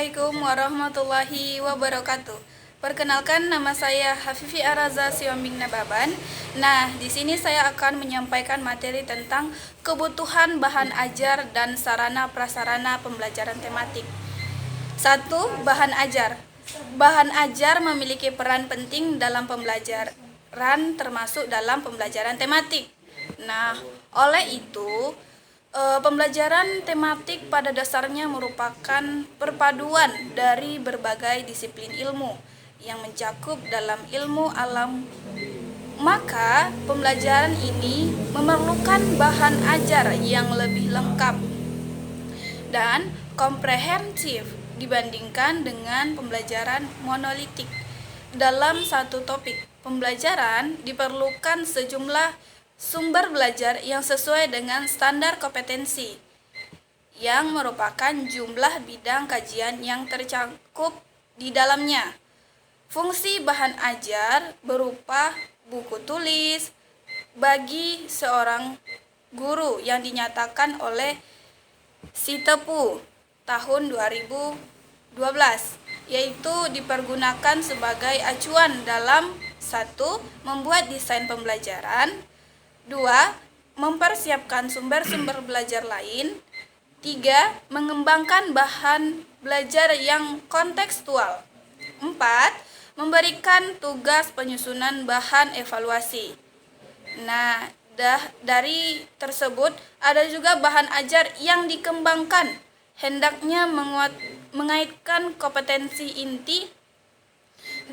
Assalamualaikum warahmatullahi wabarakatuh. Perkenalkan, nama saya Hafifi Araza Siombing Nababan. Nah, di sini saya akan menyampaikan materi tentang kebutuhan bahan ajar dan sarana prasarana pembelajaran tematik. 1. Bahan ajar. Bahan ajar memiliki peran penting dalam pembelajaran, termasuk dalam pembelajaran tematik. Nah, oleh itu pembelajaran tematik pada dasarnya merupakan perpaduan dari berbagai disiplin ilmu yang mencakup dalam ilmu alam. Maka, pembelajaran ini memerlukan bahan ajar yang lebih lengkap dan komprehensif dibandingkan dengan pembelajaran monolitik. Dalam satu topik pembelajaran diperlukan sejumlah sumber belajar yang sesuai dengan standar kompetensi, yang merupakan jumlah bidang kajian yang tercakup di dalamnya. Fungsi bahan ajar berupa buku tulis bagi seorang guru yang dinyatakan oleh Sitepu tahun 2012, yaitu dipergunakan sebagai acuan dalam 1. Membuat desain pembelajaran, 2. Mempersiapkan sumber-sumber belajar lain, 3. Mengembangkan bahan belajar yang kontekstual, 4. Memberikan tugas penyusunan bahan evaluasi. Nah, dari tersebut ada juga bahan ajar yang dikembangkan, hendaknya mengaitkan kompetensi inti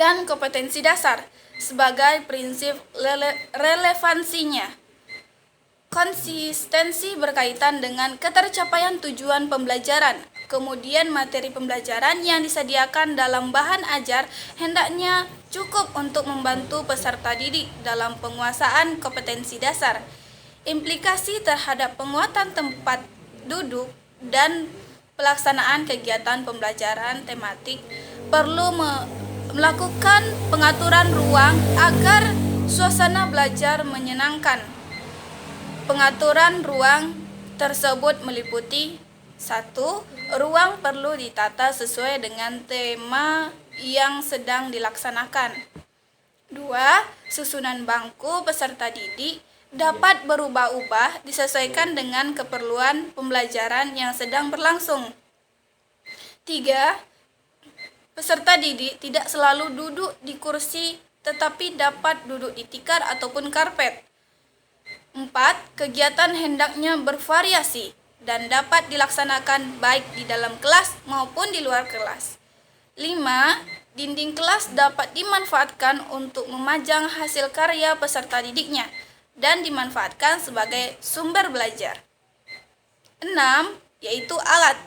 dan kompetensi dasar sebagai prinsip relevansinya. Konsistensi berkaitan dengan ketercapaian tujuan pembelajaran. Kemudian materi pembelajaran yang disediakan dalam bahan ajar hendaknya cukup untuk membantu peserta didik dalam penguasaan kompetensi dasar. Implikasi terhadap penguatan tempat duduk dan pelaksanaan kegiatan pembelajaran tematik perlu melakukan pengaturan ruang agar suasana belajar menyenangkan. Pengaturan ruang tersebut meliputi 1. Ruang perlu ditata sesuai dengan tema yang sedang dilaksanakan. 2. Susunan bangku peserta didik dapat berubah-ubah disesuaikan dengan keperluan pembelajaran yang sedang berlangsung. 3. Peserta didik tidak selalu duduk di kursi tetapi dapat duduk di tikar ataupun karpet. 4. Kegiatan hendaknya bervariasi dan dapat dilaksanakan baik di dalam kelas maupun di luar kelas. 5. Dinding kelas dapat dimanfaatkan untuk memajang hasil karya peserta didiknya dan dimanfaatkan sebagai sumber belajar. 6. Yaitu alat,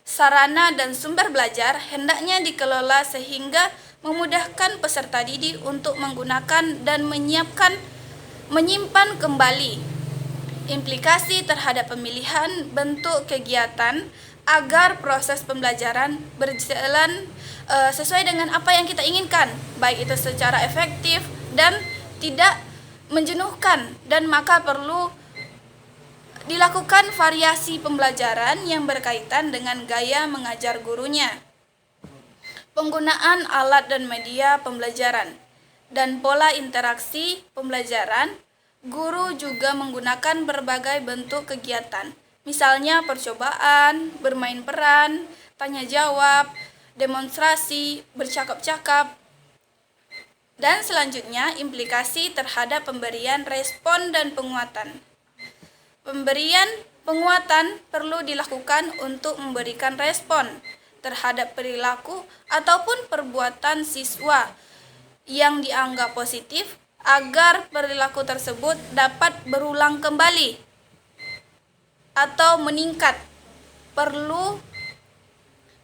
sarana dan sumber belajar hendaknya dikelola sehingga memudahkan peserta didik untuk menggunakan dan menyimpan kembali. Implikasi terhadap pemilihan bentuk kegiatan agar proses pembelajaran berjalan sesuai dengan apa yang kita inginkan, baik itu secara efektif dan tidak menjenuhkan, dan maka perlu dilakukan variasi pembelajaran yang berkaitan dengan gaya mengajar gurunya, penggunaan alat dan media pembelajaran, dan pola interaksi pembelajaran. Guru juga menggunakan berbagai bentuk kegiatan, misalnya percobaan, bermain peran, tanya jawab, demonstrasi, bercakap-cakap. Dan selanjutnya, implikasi terhadap pemberian respon dan penguatan. Pemberian penguatan perlu dilakukan untuk memberikan respon terhadap perilaku ataupun perbuatan siswa yang dianggap positif agar perilaku tersebut dapat berulang kembali atau meningkat. Perlu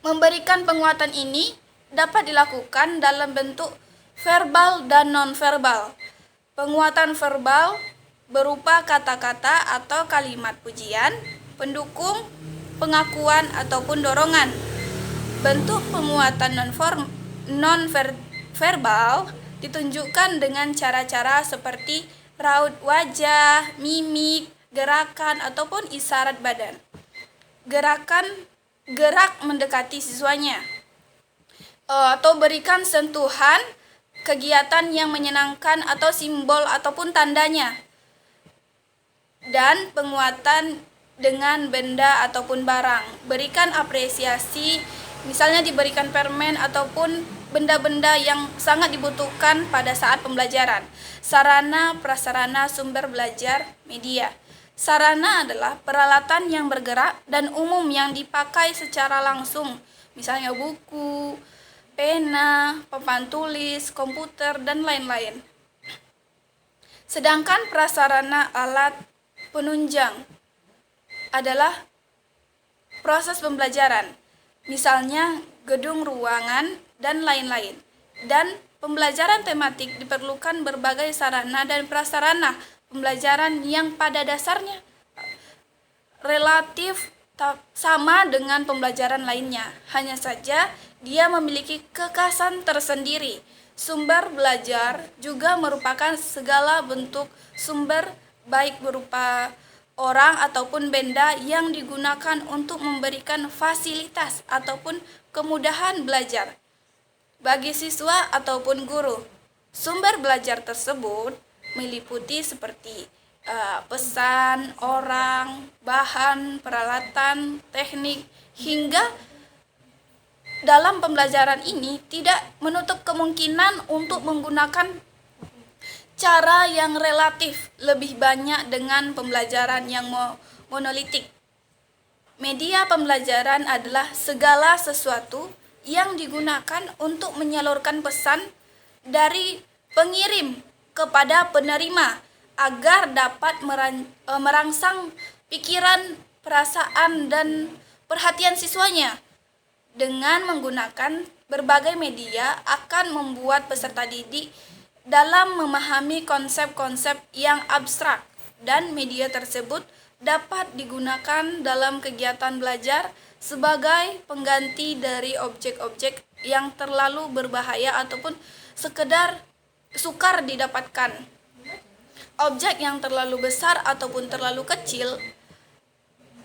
memberikan penguatan ini dapat dilakukan dalam bentuk verbal dan non-verbal. Penguatan verbal berupa kata-kata atau kalimat pujian, pendukung, pengakuan ataupun dorongan. Bentuk penguatan non-verbal ditunjukkan dengan cara-cara seperti raut wajah, mimik, gerakan ataupun isyarat badan. Gerak mendekati siswanya. atau berikan sentuhan kegiatan yang menyenangkan atau simbol ataupun tandanya, dan penguatan dengan benda ataupun barang. Berikan apresiasi, misalnya diberikan permen ataupun benda-benda yang sangat dibutuhkan pada saat pembelajaran. Sarana prasarana sumber belajar media. Sarana adalah peralatan yang bergerak dan umum yang dipakai secara langsung, misalnya buku, pena, papan tulis, komputer, dan lain-lain. Sedangkan prasarana alat penunjang adalah proses pembelajaran, misalnya gedung, ruangan, dan lain-lain. Dan pembelajaran tematik diperlukan berbagai sarana dan prasarana pembelajaran yang pada dasarnya relatif sama dengan pembelajaran lainnya. Hanya saja dia memiliki kekhasan tersendiri. Sumber belajar juga merupakan segala bentuk sumber, baik berupa orang ataupun benda yang digunakan untuk memberikan fasilitas ataupun kemudahan belajar bagi siswa ataupun guru. Sumber belajar tersebut meliputi seperti pesan, orang, bahan, peralatan, teknik, hingga dalam pembelajaran ini tidak menutup kemungkinan untuk menggunakan cara yang relatif lebih banyak dengan pembelajaran yang monolitik. Media pembelajaran adalah segala sesuatu yang digunakan untuk menyalurkan pesan dari pengirim kepada penerima agar dapat merangsang pikiran, perasaan, dan perhatian siswanya. Dengan menggunakan berbagai media akan membuat peserta didik dalam memahami konsep-konsep yang abstrak, dan media tersebut dapat digunakan dalam kegiatan belajar sebagai pengganti dari objek-objek yang terlalu berbahaya ataupun sekedar sukar didapatkan. Objek yang terlalu besar ataupun terlalu kecil,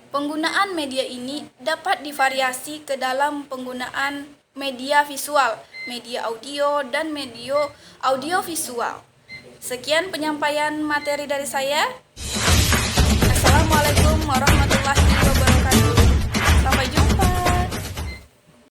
penggunaan media ini dapat divariasi ke dalam penggunaan media visual, media audio, dan media audiovisual. Sekian penyampaian materi dari saya. Assalamualaikum warahmatullahi wabarakatuh.